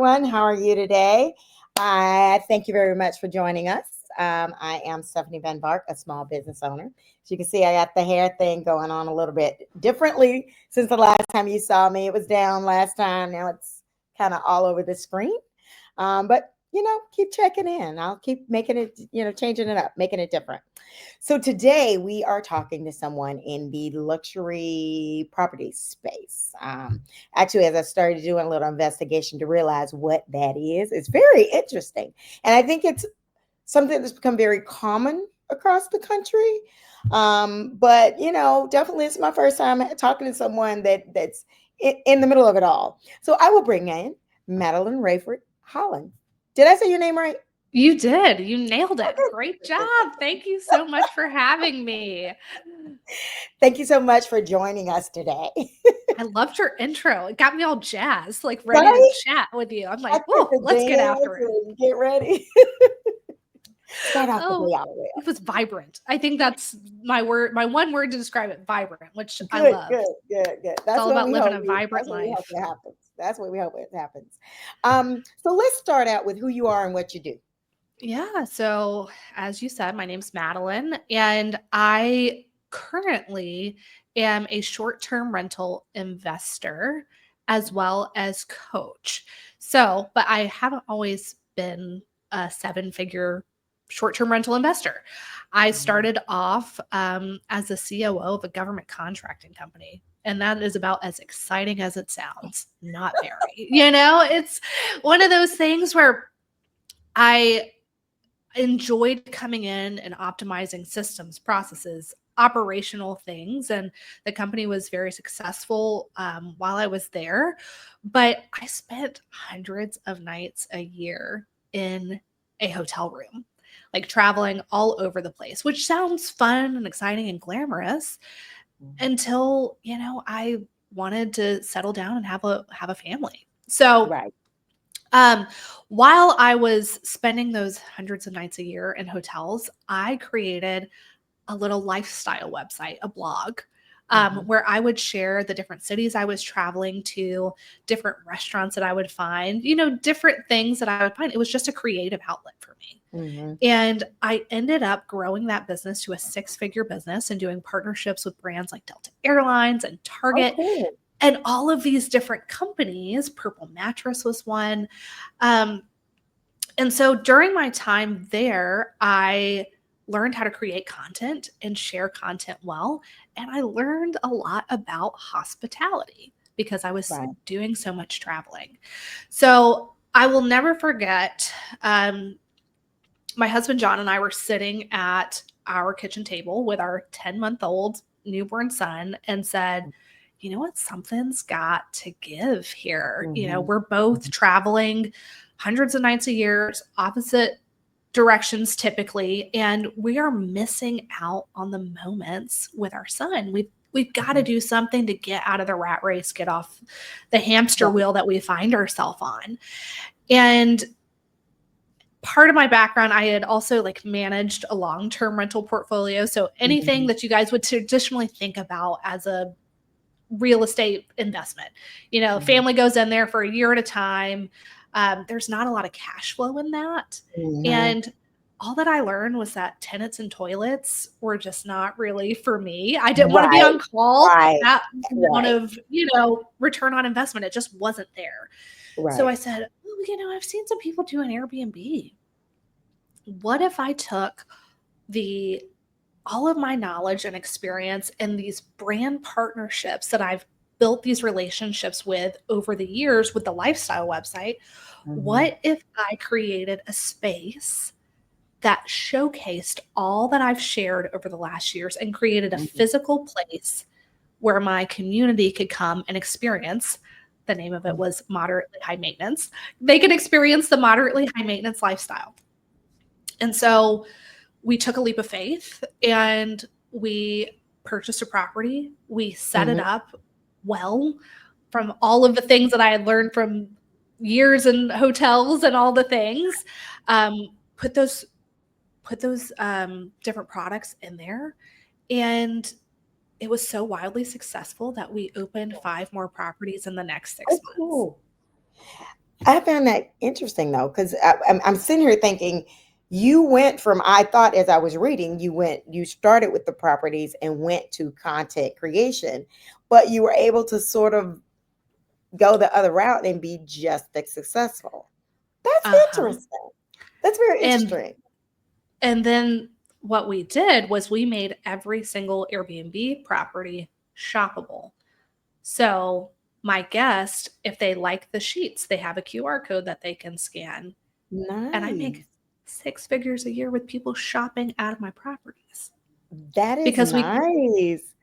everyone. How are you today? I thank you very much for joining us. I am Stephanie Van Bark, a small business owner. As you can see, I got the hair thing going on a little bit differently since the last time you saw me. It was down last time. Now it's kind of all over the screen. But keep checking in. I'll keep making it, changing it up, making it different. So today we are talking to someone in the luxury property space. Actually, as I started doing a little investigation to realize what that is, it's very interesting. And I think it's something that's become very common across the country. But definitely it's my first time talking to someone that's in the middle of it all. So I will bring in Madeline Raiford-Holland. Did I say your name right? You did. You nailed it. Great job. Thank you so much for having me. Thank you so much for joining us today. I loved your intro. It got me all jazzed, like ready Right? to chat with you. I'm I like, took oh, the let's get dance after it. and get ready. Start off the Oh, day all the way it was vibrant. I think that's my word, my one word to describe it, vibrant, which up. I Good, love. good. It's That's all what about we living hope. a vibrant That's what we hope life. it happens. That's what we hope it happens. So let's start out with who you are and what you do. Yeah. So, as you said, my name's Madeline, and I currently am a short term rental investor as well as coach. So, but I haven't always been a seven-figure short term rental investor. I Mhm. started off as a COO of a government contracting company. And that is about as exciting as it sounds. Not very. It's one of those things where I enjoyed coming in and optimizing systems, processes, operational things. And the company was very successful while I was there. But I spent hundreds of nights a year in a hotel room, like traveling all over the place, which sounds fun and exciting and glamorous until, I wanted to settle down and have a family. So Right. um, while I was spending those hundreds of nights a year in hotels, I created a little lifestyle website, a blog, Mhm. where I would share the different cities I was traveling to, different restaurants that I would find, different things that I would find. It was just a creative outlet for me. Mhm. And I ended up growing that business to a six-figure business and doing partnerships with brands like Delta Airlines and Oh, Target cool. and all of these different companies. Purple Mattress was one. Um, and so during my time there, I learned how to create content and share content well. And I learned a lot about hospitality because I was Right. doing so much traveling. So I will never forget my husband John and I were sitting at our kitchen table with our 10-month-old newborn son and said, you know what, something's got to give here. Mhm. We're both traveling hundreds of nights a year, opposite directions typically, and we are missing out on the moments with our son. We've got to Mhm. do something to get out of the rat race, get off the hamster Right. wheel that we find ourselves on. And part of my background, I had also like managed a long-term rental portfolio. So anything Mhm. that you guys would traditionally think about as a real estate investment, Mhm. family goes in there for a year at a time. There's not a lot of cash flow in that. Mhm. And all that I learned was that tenants and toilets were just not really for me. I didn't want to be Right. on call. Right. That amount Right. of, return on investment, it just wasn't there. So Right. I said, I've seen some people do an Airbnb. What if I took the all of my knowledge and experience and these brand partnerships that I've built these relationships with over the years with the lifestyle website? Mhm. What if I created a space that showcased all that I've shared over the last years and created a Mhm. physical place where my community could come and experience? The name of it was moderately high maintenance. They could experience the moderately high maintenance lifestyle. And so we took a leap of faith and we purchased a property. We set it Mhm. up well from all of the things that I had learned from years in hotels and all the things. Um, put those different products in there, and it was so wildly successful that we opened 5 more properties in the next Oh, 6 months. cool. I found that interesting though, because I'm sitting here thinking you went from, I thought as I was reading, you started with the properties and went to content creation, but you were able to sort of go the other route and be just as successful. That's Uh-huh. interesting. That's very And interesting. and then what we did was we made every single Airbnb property shoppable. So my guest, if they like the sheets, they have a QR code that they can scan. And I make Nice. 6 figures a year with people shopping out of my properties That is because we nice.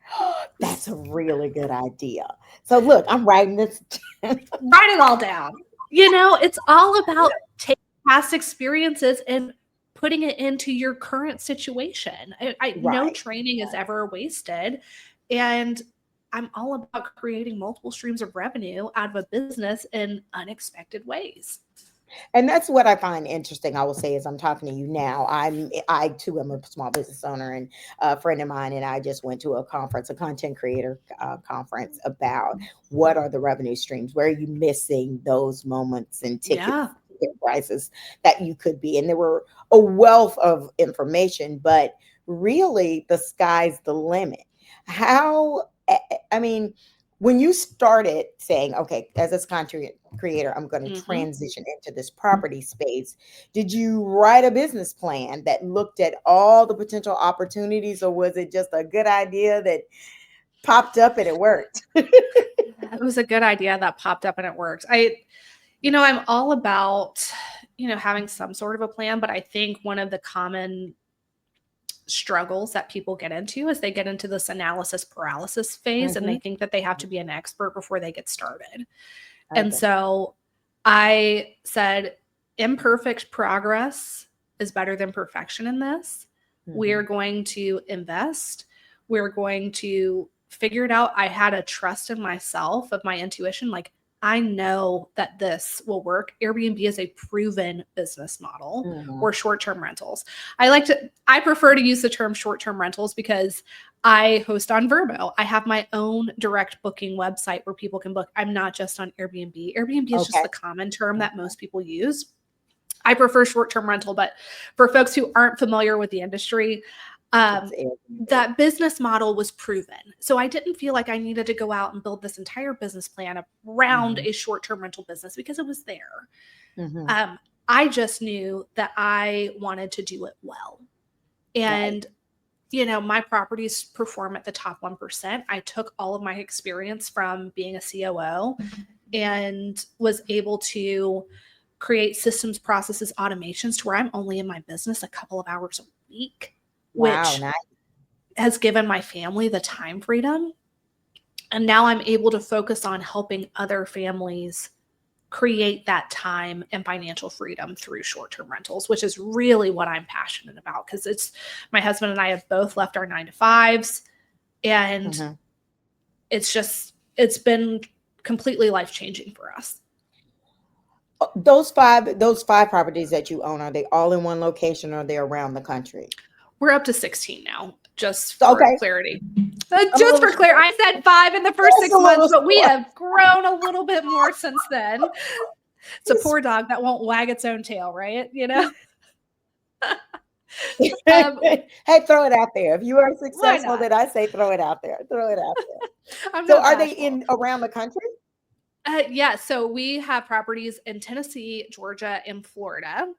That's a really good idea. So look, I'm writing this. write it all down. It's all about taking past experiences and putting it into your current situation. No Right. training is ever wasted. And I'm all about creating multiple streams of revenue out of a business in unexpected ways. And that's what I find interesting. I will say, as I'm talking to you now, I too am a small business owner, and a friend of mine and I just went to a conference, a content creator conference, about what are the revenue streams. Where are you missing those moments and Yeah. ticket prices that you could be? And there were a wealth of information, but really, the sky's the limit. How? I mean, when you started saying, okay, as a content creator, I'm going to Hmm. transition into this property space, did you write a business plan that looked at all the potential opportunities, or was it just a good idea that popped up and it worked? It was a good idea that popped up and it worked. I'm all about, having some sort of a plan, but I think one of the common struggles that people get into is they get into this analysis paralysis phase and they Hmm. think that they have to be an expert before they get started. And Okay. so I said, imperfect progress is better than perfection in this. We're Hmm. going to invest. We're going to figure it out. I had a trust in myself, of my intuition. Like, I know that this will work. Airbnb is a proven business model, Hmm. or short-term rentals. I prefer to use the term short-term rentals because I host on Vrbo. I have my own direct booking website where people can book. I'm not just on Airbnb. Airbnb is just Okay. the common term that Okay. most people use. I prefer short-term rental, but for folks who aren't familiar with the industry, It's um, Airbnb. that business model was proven. So I didn't feel like I needed to go out and build this entire business plan around Hmm. a short-term rental business because it was there. Hmm. Um, I just knew that I wanted to do it well. Right. And my properties perform at the top 1%. I took all of my experience from being a COO and was able to create systems, processes, automations to where I'm only in my business a couple of hours a week, Wow. which Nice. has given my family the time freedom. And now I'm able to focus on helping other families create that time and financial freedom through short-term rentals, which is really what I'm passionate about, because it's my husband and I have both left our 9 to 5s, and Hmm. it's been completely life-changing for us. Those five properties that you own, are they all in one location, or are they around the country? We're up to 16 now, just So, for okay. clarity. I'm a Just little for clear, slow. I said 5 in the first Just a 6 months, little but we slow. have grown a little bit more since then. It's a poor dog that won't wag its own tail, right? Um, Hey, throw it out there. If you are why successful, not? then I say throw it out there. Throw it out there. I'm So not are they bashful. in around the country? Yeah, so we have properties in Tennessee, Georgia, and Florida,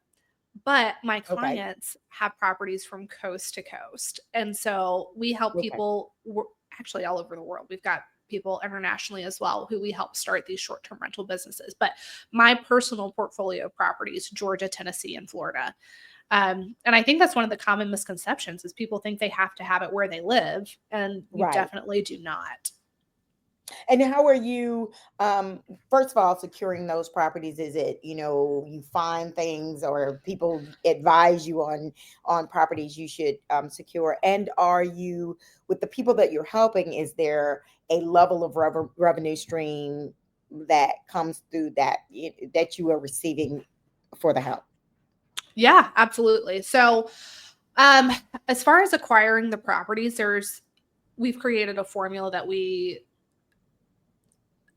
but my Okay. clients have properties from coast to coast. And so we help Okay. people actually all over the world. We've got people internationally as well who we help start these short-term rental businesses. But my personal portfolio of properties, Georgia, Tennessee, and Florida. And I think that's one of the common misconceptions is people think they have to have it where they live, and you Right. definitely do not. And how are you, first of all, securing those properties? Is it, you find things, or people advise you on properties you should secure? And are you, with the people that you're helping, is there a level of revenue stream that comes through that you are receiving for the help? Yeah, absolutely. So, um, as far as acquiring the properties, we've created a formula that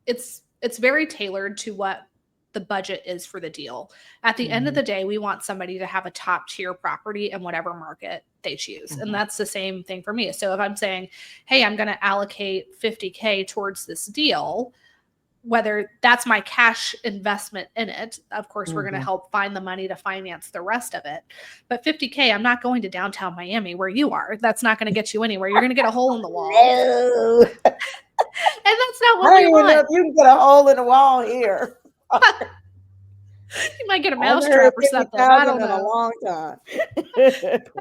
it's very tailored to what the budget is for the deal. At the end of the day, we want somebody to have a top tier property in whatever market they choose. And that's the same thing for me. So if I'm saying, hey, I'm going to allocate 50K towards this deal, whether that's my cash investment in it, of course, we're going to help find the money to finance the rest of it. But 50K, I'm not going to downtown Miami where you are. That's not going to get you anywhere. You're going to get a hole in the wall. No. And that's not I what don't we even know if want. you can get a hole in the wall here. You might get a I haven't mousetrap heard or something. I 50,000 don't in a know. long time.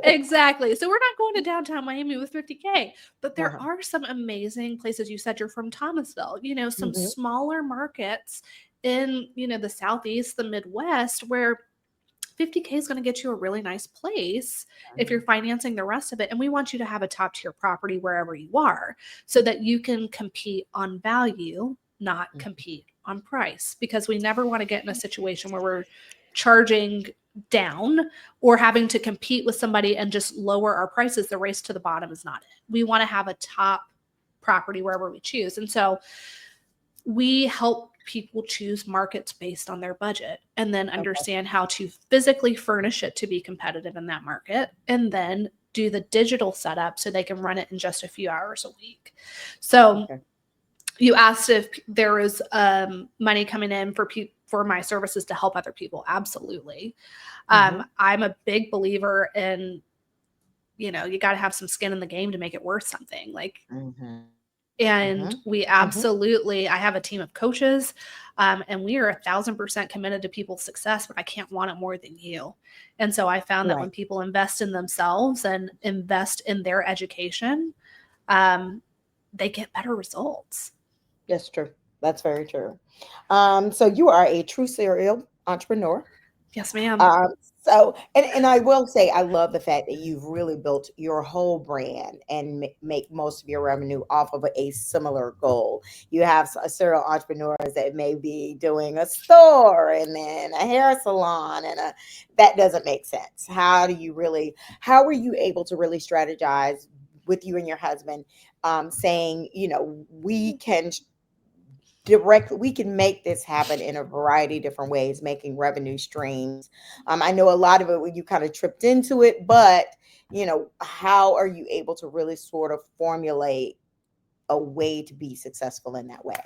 Exactly. So we're not going to downtown Miami with 50K, but there Uh-huh. are some amazing places. You said you're from Thomasville, some Mhm. smaller markets in, the Southeast, the Midwest, where 50K is going to get you a really nice place if you're financing the rest of it. And we want you to have a top tier property wherever you are so that you can compete on value, not compete on price, because we never want to get in a situation where we're charging down or having to compete with somebody and just lower our prices. The race to the bottom is not it. We want to have a top property wherever we choose. And so we help people choose markets based on their budget and then understand how to physically furnish it to be competitive in that market, and then do the digital setup so they can run it in just a few hours a week. So you asked if there is money coming in for my services to help other people. Absolutely. I'm a big believer in, you got to have some skin in the game to make it worth something. And we absolutely, I have a team of coaches, and we are 1,000% committed to people's success, but I can't want it more than you. And so I found that when people invest in themselves and invest in their education, they get better results. That's true. That's very true. So you are a true serial entrepreneur. Yes, ma'am. And I will say, I love the fact that you've really built your whole brand and make most of your revenue off of a similar goal. You have serial entrepreneurs that may be doing a store and then a hair salon, and that doesn't make sense. How are you able to really strategize with you and your husband, saying, we can make this happen in a variety of different ways, making revenue streams. I know a lot of it when you kind of tripped into it, but how are you able to really sort of formulate a way to be successful in that way?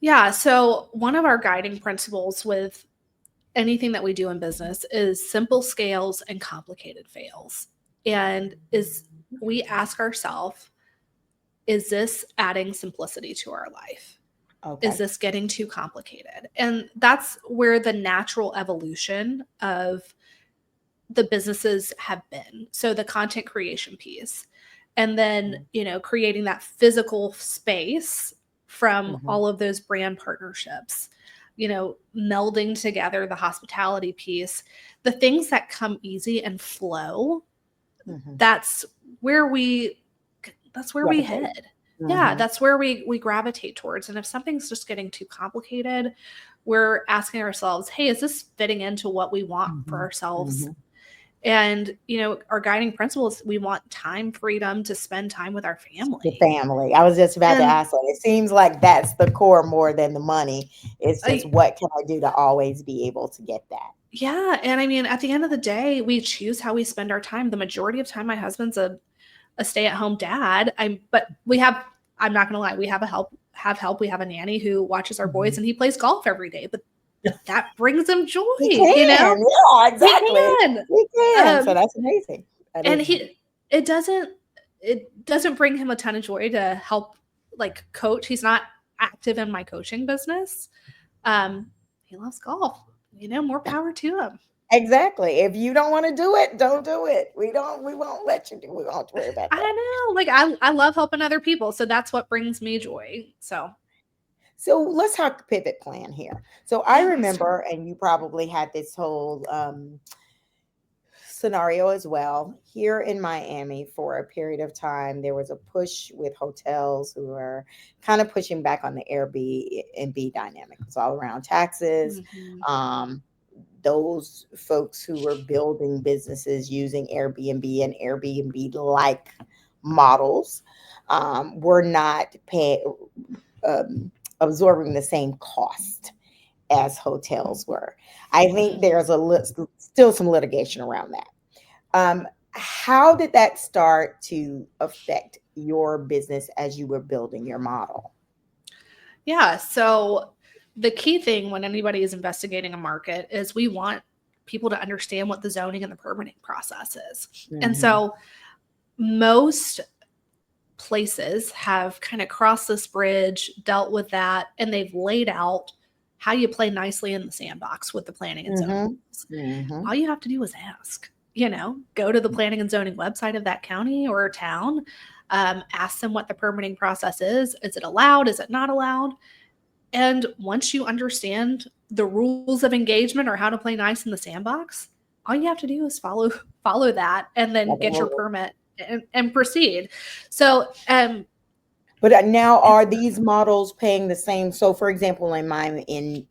Yeah. So one of our guiding principles with anything that we do in business is simple scales and complicated fails. And we ask ourselves, is this adding simplicity to our life? Is this getting too complicated? And that's where the natural evolution of the businesses have been. So the content creation piece, and then, creating that physical space from all of those brand partnerships, melding together the hospitality piece, the things that come easy and flow. That's where we head. Yeah, that's where we gravitate towards. And if something's just getting too complicated, we're asking ourselves, hey, is this fitting into what we want for ourselves? And, our guiding principle is we want time freedom to spend time with our family. The family. I was just about to ask that. It seems like that's the core more than the money. It's just what can I do to always be able to get that? Yeah. And I mean, at the end of the day, we choose how we spend our time. The majority of time, my husband's a stay-at-home dad. But I'm not going to lie, we have help. We have a nanny who watches our boys, and he plays golf every day, but that brings him joy. He can. Yeah, exactly. He can. So that's amazing. It doesn't bring him a ton of joy to help coach. He's not active in my coaching business. He loves golf, more power to him. Exactly. If you don't want to do it, don't do it. We won't let you do it. We won't worry about that. I know. I love helping other people. So that's what brings me joy. So let's talk pivot plan here. So I remember, and you probably had this whole scenario as well. Here in Miami, for a period of time, there was a push with hotels who were kind of pushing back on the Airbnb dynamic. It's all around taxes. Those folks who were building businesses using Airbnb and Airbnb-like models were not absorbing the same cost. as hotels were. I think there's still some litigation around that. How did that start to affect your business as you were building your model? Yeah. So the key thing when anybody is investigating a market is we want people to understand what the zoning and the permitting process is. And Mm-hmm. so most places have kind of crossed this bridge, dealt with that, and they've laid out how you play nicely in the sandbox with the planning and zoning. Mm-hmm. Mm-hmm. All you have to do is ask, go to the planning and zoning website of that county or town, ask them what the permitting process is. Is it allowed? Is it not allowed? And once you understand the rules of engagement or how to play nice in the sandbox, all you have to do is follow that and then get your permit and proceed. So, but now are these models paying the same? So, for example, in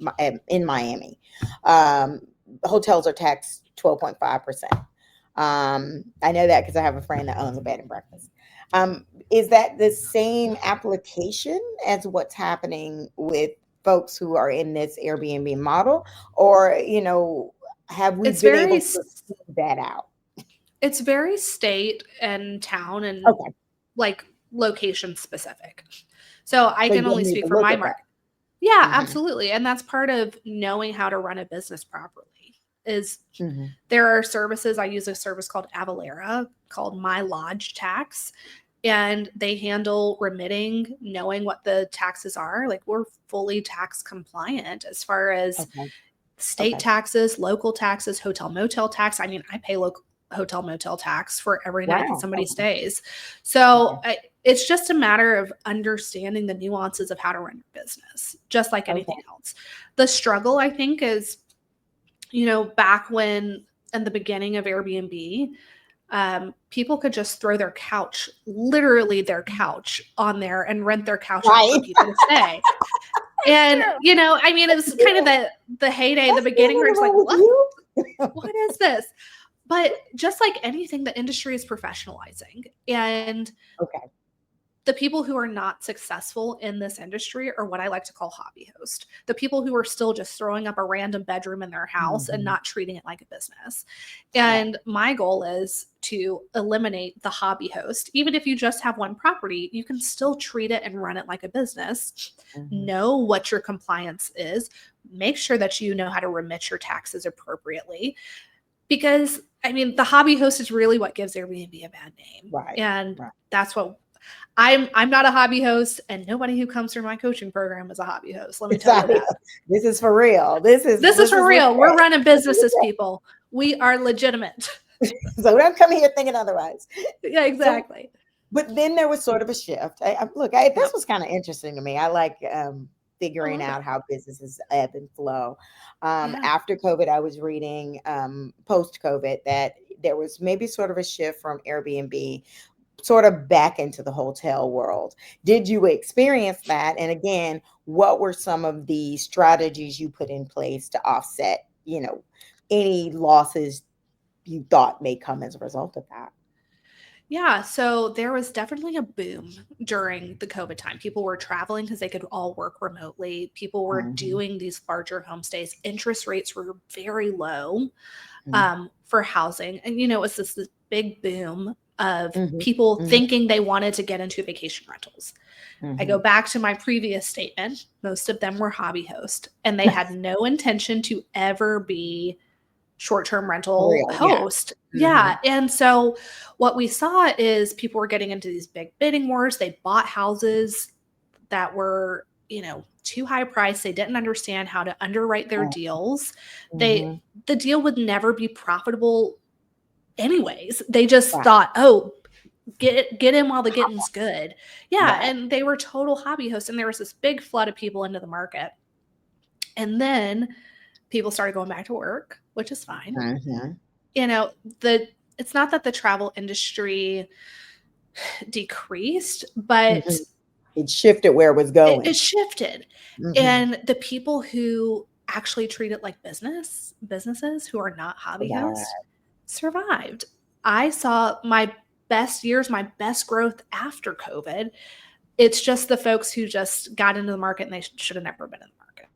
Miami, um, hotels are taxed 12.5%. I know that because I have a friend that owns a bed and breakfast. Is that the same application as what's happening with folks who are in this Airbnb model, or have we it's been very able to smooth that out? it's very state and town and Okay, like location specific. So I so can you'll only need speak to for look my at that. market. Yeah, Hmm. absolutely. And that's part of knowing how to run a business properly is Hmm. there are services. I use a service called Avalera called My Lodge Tax, and they handle remitting, knowing what the taxes are. Like we're fully tax compliant as far as Okay. state Okay. taxes, local taxes, hotel motel tax. I mean, I pay local hotel motel tax for every night that Wow. somebody Okay. stays. So Okay. it's just a matter of understanding the nuances of how to run your business, just like anything Okay. else. The struggle, I think, is, back when in the beginning of Airbnb, people could just throw their couch, literally their couch, on there and rent their couch out for Right. people to stay. It's And, true. I mean, it was kind of the heyday, the That's still beginning where it's like, what with what? you. What is this? But just like anything, the industry is professionalizing. And Okay. the people who are not successful in this industry are what I like to call hobby host. The people who are still just throwing up a random bedroom in their house and Hmm. not treating it like a business. Right. And my goal is to eliminate the hobby host. Even if you just have one property, you can still treat it and run it like a business. Hmm. Know what your compliance is. Make sure that you know how to remit your taxes appropriately. Because I mean, the hobby host is really what gives Airbnb a bad name. Right. And Right. that's what I'm not a hobby host, and nobody who comes through my coaching program is a hobby host. Let me tell you Sorry. that. This is for real. This is This is this for is real. We're legit. running This is businesses, legit. people. We are legitimate. So don't come here thinking otherwise. Yeah, So, exactly. but then there was sort of a shift. This Yep. was kind of interesting to me. I like I figuring love it. out how businesses ebb and flow. Yeah. After COVID, I was reading post COVID that there was maybe sort of a shift from Airbnb sort of back into the hotel world. Did you experience that? And again, what were some of the strategies you put in place to offset, any losses you thought may come as a result of that? Yeah, so there was definitely a boom during the COVID time. People were traveling because they could all work remotely. People were Mhm, doing these larger homestays. Interest rates were very low mhm, for housing. And, it was this big boom of mhm, people mhm, thinking they wanted to get into vacation rentals. I go mhm. back to my previous statement. Most of them were hobby hosts, and they had no intention to ever be short-term For rental real, yeah. host. Yeah. Mhm. And so what we saw is people were getting into these big bidding wars. They bought houses that were, too high priced. They didn't understand how to underwrite their Mm, deals. mhm. The deal would never be profitable anyways. They just Right, thought, oh, get in while the getting's good. Yeah. right. And they were total hobby hosts. And there was this big flood of people into the market. And then people started going back to work, which is fine. Mhm, you know the it's not that the travel industry decreased, but mhm. It shifted where it was it going. shifted. Mhm. And the people who actually treat it like businesses who are not hobby Survive. hosts survived. I saw my best years, my best growth after COVID. It's just the folks who just got into the market and they should have never been in the market.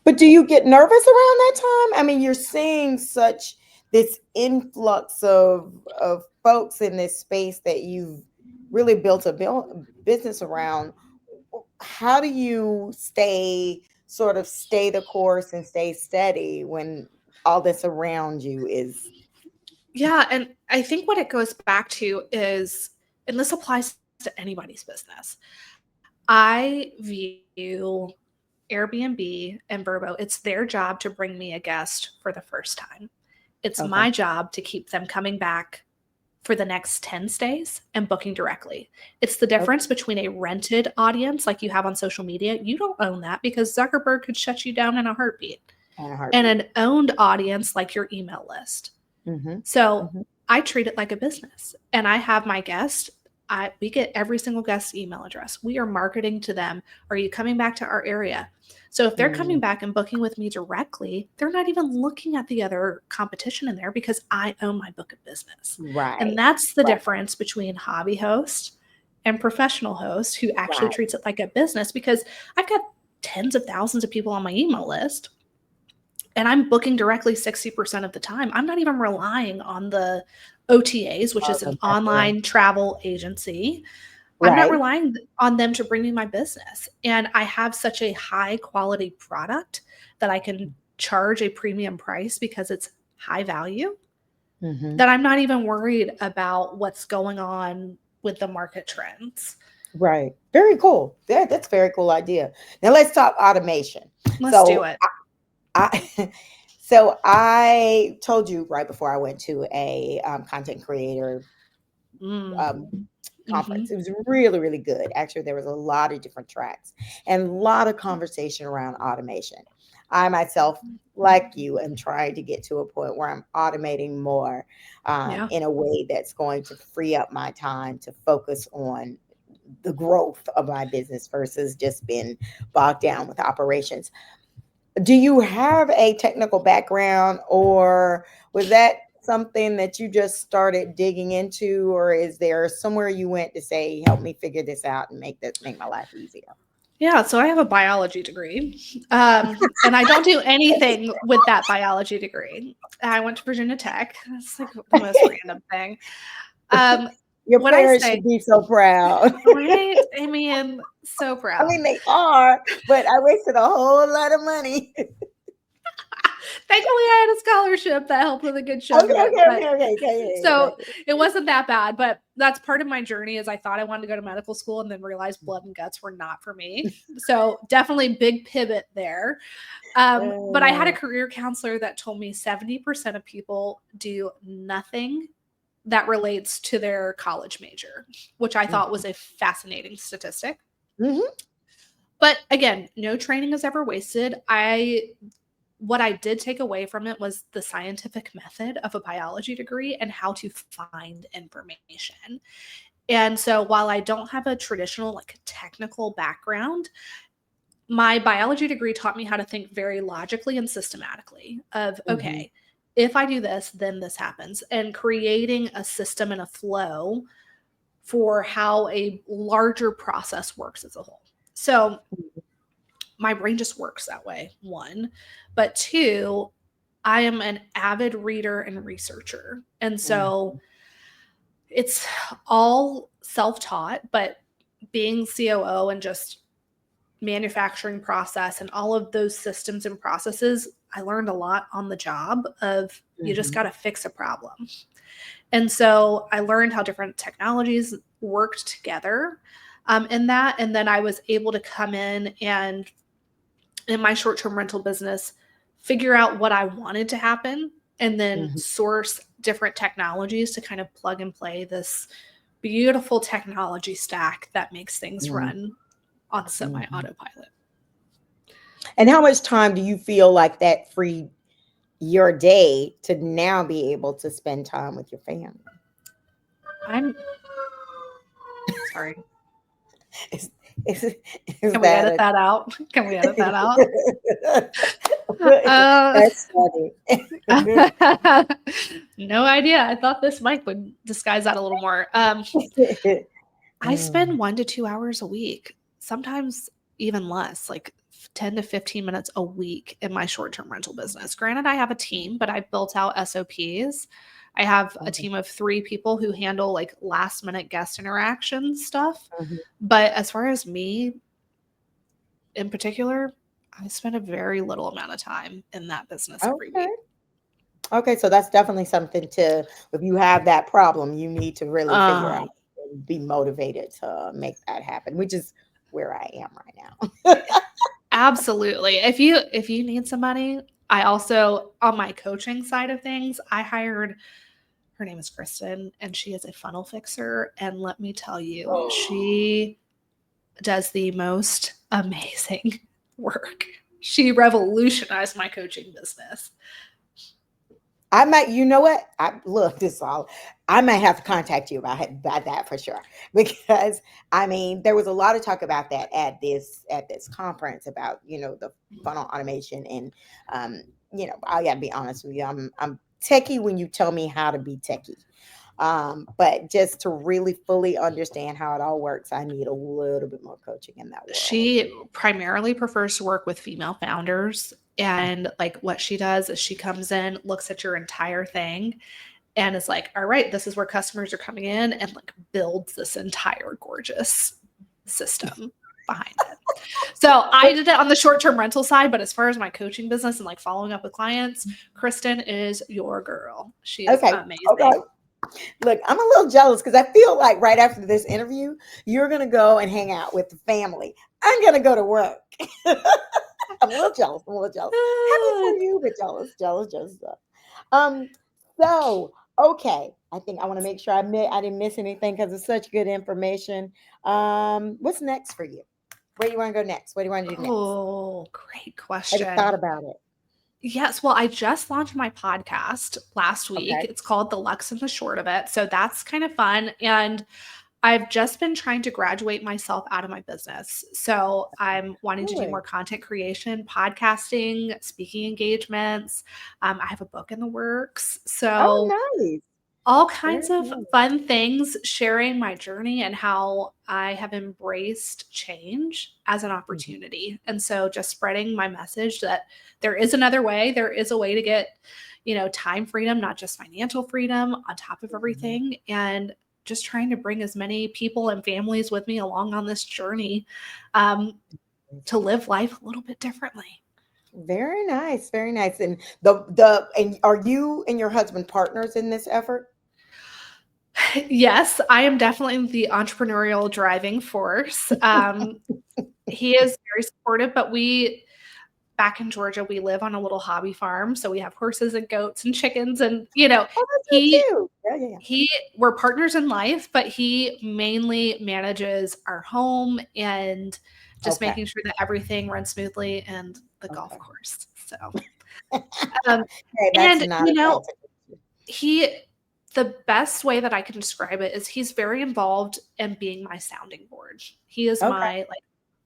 But do you get nervous around that time? I mean, you're seeing such this influx of folks in this space that you've really built a business around. How do you stay the course and stay steady when all this around you is Yeah, and I think what it goes back to is, and this applies to anybody's business, I view Airbnb and Vrbo, it's their job to bring me a guest for the first time. It's okay? my job to keep them coming back for the next 10 stays and booking directly. It's the Okay, difference between a rented audience like you have on social media. You don't own that because Zuckerberg could shut you down in a heartbeat. and a And heartbeat. an owned audience like your email list. Mm-hmm. So Mm-hmm. I treat it like a business, and I have my guest. We get every single guest's email address. We are marketing to them. Are you coming back to our area? So if they're coming Mm, back and booking with me directly, they're not even looking at the other competition in there because I own my book of business. And right. that's the Right. difference between hobby host and professional host who actually Right. treats it like a business, because I've got tens of thousands of people on my email list and I'm booking directly 60% of the time. I'm not even relying on the OTAs, which Oh, is an the network. online travel agency. I'm not Right. relying on them to bring me my business. And I have such a high quality product that I can charge a premium price because it's high value, Mm-hmm. that I'm not even worried about what's going on with the market trends. Right. Very cool. That's a very cool idea. Now let's talk automation. Let's do So it. I so I told you right before I went to a content creator Mm. um, Hmm. conference. It was really, really good. Actually, there was a lot of different tracks and a lot of conversation around automation. I myself, like you, am trying to get to a point where I'm automating more Yeah. in a way that's going to free up my time to focus on the growth of my business versus just being bogged down with operations. Do you have a technical background, or was that something that you just started digging into, or is there somewhere you went to say, help me figure this out and make my life easier? Yeah, so I have a biology degree, and I don't do anything with that biology degree. I went to Virginia Tech. It's like the most random thing. Um, Your when I parents say, should be so proud. right, I mean, so I proud. mean, they are, but I wasted a whole lot of money. Okay, Thankfully, I had a scholarship that helped with a good chunk of okay, it, but okay, so okay. it wasn't that bad. But that's part of my journey. Is I thought I wanted to go to medical school and then realized blood and guts were not for me. So definitely big pivot there. But I had a Uh, career counselor that told me 70% of people do nothing that relates to their college major, which I thought was a fascinating statistic. mhm, But again, no training is ever wasted. What I did take away from it was the scientific method of a biology degree and how to find information. And so while I don't have a traditional like technical background, my biology degree taught me how to think very logically and systematically of, mhm, okay, if I do this, then this happens, and creating a system and a flow for how a larger process works as a whole. So my brain just works that way, one. But two, I am an avid reader and researcher. And mhm, so it's all self taught, but being COO and just manufacturing process and all of those systems and processes, I learned a lot on the job of you just mhm, got to fix a problem. And so I learned how different technologies worked together in that. And then I was able to come in my short term rental business, figure out what I wanted to happen and then mhm, source different technologies to kind of plug and play this beautiful technology stack that makes things mhm, run on semi mhm. autopilot. And how much time do you feel like that freed your day to now be able to spend time with your family? I'm sorry. Is, is, is Can we that edit a that out? Can we edit that out? Uh, that's funny. no idea. I thought this mic would disguise that a little more. I spend Mm, 1 to 2 hours a week. Sometimes even less, like 10 to 15 minutes a week in my short-term rental business. Granted, I have a team, but I've built out SOPs. I have a team of 3 people who handle like last minute guest interaction stuff. Mhm. But as far as me in particular, I spend a very little amount of time in that business every Okay. week. Okay, so that's definitely something to, if you have that problem, you need to really figure out Um, and be motivated to make that happen, which is where I am right now. Absolutely. If you need somebody, I also, on my coaching side of things, I hired, her name is Kristen, and she is a funnel fixer. And let me tell you, she does the most amazing work. She revolutionized my coaching business. I might, you know what? Look, this all. I might have to contact you about that for sure, because I mean, there was a lot of talk about that at this conference about the funnel automation and I gotta be honest with you, I'm techie when you tell me how to be techie, but just to really fully understand how it all works, I need a little bit more coaching in that world. She primarily prefers to work with female founders. And like what she does is she comes in, looks at your entire thing, and is like, all right, this is where customers are coming in, and like builds this entire gorgeous system behind it. So I did it on the short-term rental side, but as far as my coaching business and like following up with clients, Kristen is your girl. She is Okay, okay. amazing. Look, I'm a little jealous because I feel like right after this interview, you're gonna go and hang out with the family. I'm gonna go to work. I'm a little jealous. I'm a little jealous. Happy for you, but jealous, jealous, jealous. Um. So, okay, I think I want to make sure I didn't miss anything because it's such good information. What's next for you? Where do you want to go next? What do you want to do next? Oh, great Have you thought question. about it? Yes, well, I just launched my podcast last week. Okay. It's called The Lux and the Short of It. So that's kind of fun. And I've just been trying to graduate myself out of my business. So I'm wanting to do Good. more content creation, podcasting, speaking engagements. I have a book in the works. Oh, So nice. all Very kinds of nice. fun things, sharing my journey and how I have embraced change as an Mhm. opportunity. And so just spreading my message that there is another way, there is a way to get, time freedom, not just financial freedom on top of Mhm. everything. And just trying to bring as many people and families with me along on this journey um, to live life a little bit differently. Very nice, very nice. And and are you and your husband partners in this effort? Yes, I am definitely the entrepreneurial driving force. He is very supportive, but back in Georgia, we live on a little hobby farm. So we have horses and goats and chickens. And, Oh, that's so he, cute. Yeah, yeah, yeah. we're partners in life, but he mainly manages our home and just Okay, making sure that everything runs smoothly and the golf okay. course. So, um, Hey, that's and, not a bad thing. he, the best way that I can describe it is he's very involved in being my sounding board. He is Okay,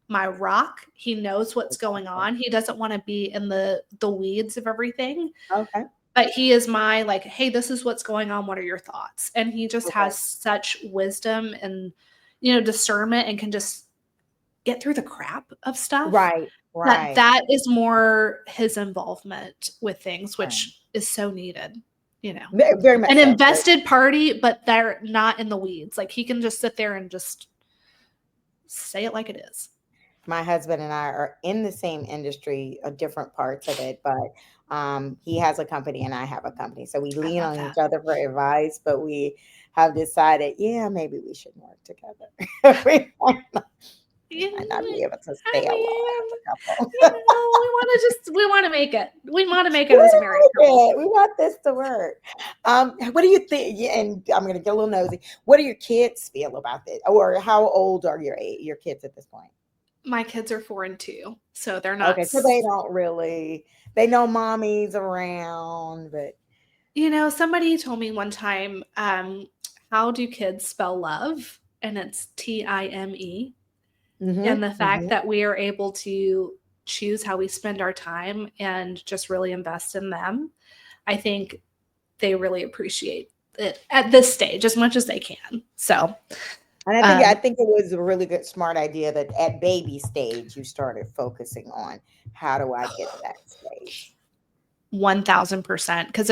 my rock. He knows what's going okay, on. He doesn't want to be in the weeds of everything, okay, but he is my like, hey, this is what's going on. What are your thoughts? And he just okay. has such wisdom and discernment and can just get through the crap of stuff. Right, That right, that is more his involvement with things, right. which is so needed. You know, Very much an so. Very, invested party, but they're not in the weeds. Like he can just sit there and just say it like it is. my husband and I are in the same industry, different parts of it, but he has a company and I have a company, so we I lean love on each that. other for advice. But we have decided, yeah, maybe we should work together. We Yeah, might not be able to I stay alone as mean, a couple. we want to make it. We want to make We it as a married like couple. it. We want this to work. What do you think? Yeah, and I'm going to get a little nosy. What do your kids feel about this? Or how old are your kids at this point? My kids are 4 and 2, so they're not. Okay, so they don't really. They know mommy's around, but Somebody told me one time, how do kids spell love? And it's Time. And the fact hmm that we are able to choose how we spend our time and just really invest in them, I think they really appreciate it at this stage as much as they can. So And I Um, think it was a really good, smart idea that at baby stage you started focusing on how do I get to that stage. 1000%, because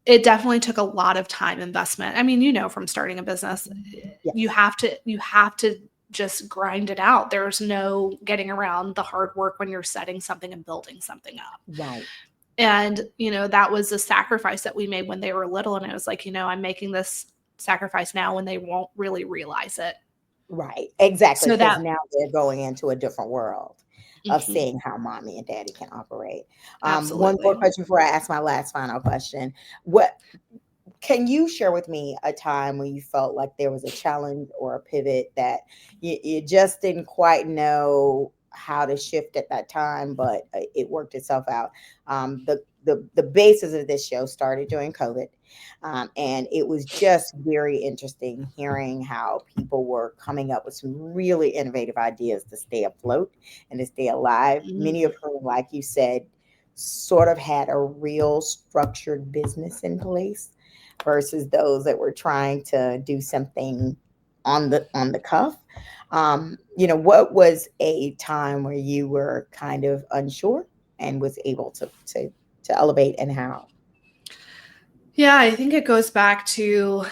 it definitely took a lot of time investment. I mean, from starting a business, you Yes. have to just grind it out. There's no getting around the hard work when you're setting something and building something up. Right. And, that was a sacrifice that we made when they were little. And it was like, I'm making this sacrifice now when they won't really realize it. Right. Exactly. So Because that, now they're going into a different world of mhm, seeing how mommy and daddy can operate. One more absolutely. question before I ask my last final question. What can you share with me a time when you felt like there was a challenge or a pivot that you just didn't quite know how to shift at that time, but it worked itself out? The basis of this show started during COVID, and it was just very interesting hearing how people were coming up with some really innovative ideas to stay afloat and to stay alive. Many Mm, of whom, like you said, sort of had a real structured business in place versus those that were trying to do something on the cuff. What was a time where you were kind of unsure and was able to elevate, and how? Yeah, I think it goes back to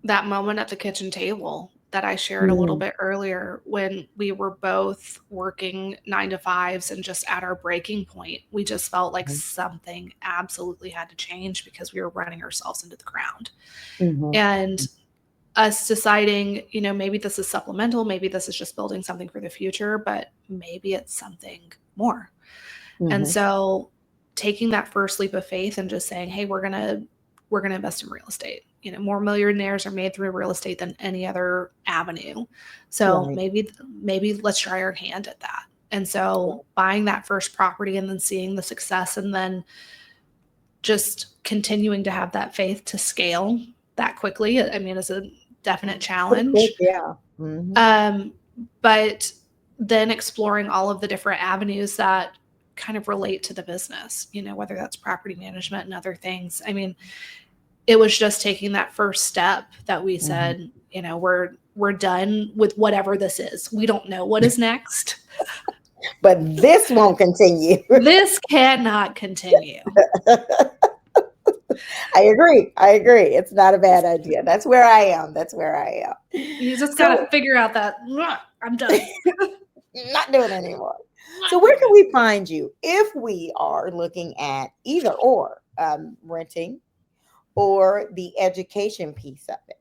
that moment at the kitchen table that I shared a little Mm, bit earlier when we were both working 9 to 5s and just at our breaking point. We just felt like something absolutely had to change because we were running ourselves into the ground. mhm, And us deciding, maybe this is supplemental, maybe this is just building something for the future, but maybe it's something more. And mhm, so taking that first leap of faith and just saying, hey, we're going to invest in real estate. More millionaires are made through real estate than any other avenue. So right, maybe let's try our hand at that. And right, so buying that first property and then seeing the success and then just continuing to have that faith to scale that quickly, I mean, is a definite pretty quick, challenge. yeah. Hmm. Um, but then exploring all of the different avenues that kind of relate to the business, whether that's property management and other things. I mean, it was just taking that first step that we Hmm. said, we're done with whatever this is. We don't know what is next. But this won't continue. This cannot continue. I agree. I agree. It's not a bad idea. That's where I am. That's where I am. You just got to So, figure out that I'm done. not doing it anymore. So, Not where doing can it. we find you if we are looking at either or, renting or the education piece of it?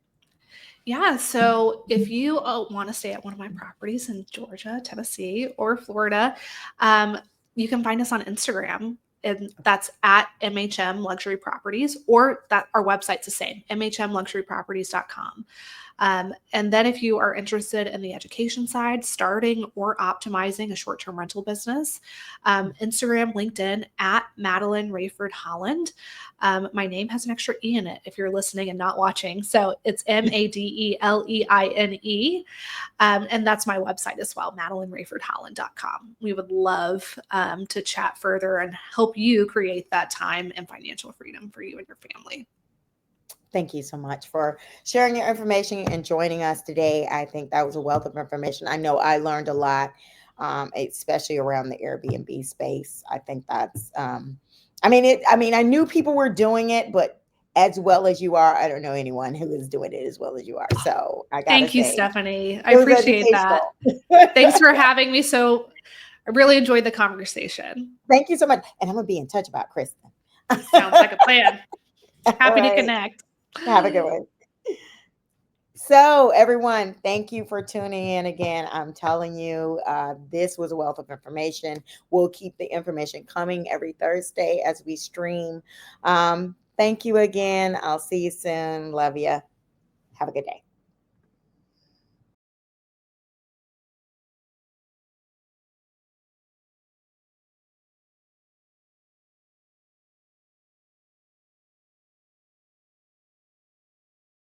Yeah. So if you want to stay at one of my properties in Georgia, Tennessee, or Florida, um, you can find us on Instagram. And that's at MHM Luxury Properties, or that our website's the same, mhmluxuryproperties.com. And then if you are interested in the education side, starting or optimizing a short-term rental business, Instagram, LinkedIn at Madeline Raiford-Holland. My name has an extra E in it if you're listening and not watching. So it's Madeleine. And that's my website as well, MadelineRaifordHolland.com. We would love to chat further and help you create that time and financial freedom for you and your family. Thank you so much for sharing your information and joining us today. I think that was a wealth of information. I know I learned a lot, especially around the Airbnb space. I think that's, I mean, I knew people were doing it, but as well as you are, I don't know anyone who is doing it as well as you are. So I gotta Thank you, say, Stephanie. I it was appreciate that. educational. Thanks for having me. So I really enjoyed the conversation. Thank you so much, and I'm gonna be in touch about Kristen. Sounds like a plan. All Happy to right, connect. have a good one. So, everyone, thank you for tuning in again. I'm telling you, this was a wealth of information. We'll keep the information coming every Thursday as we stream. Thank you again. I'll see you soon. Love you. Have a good day.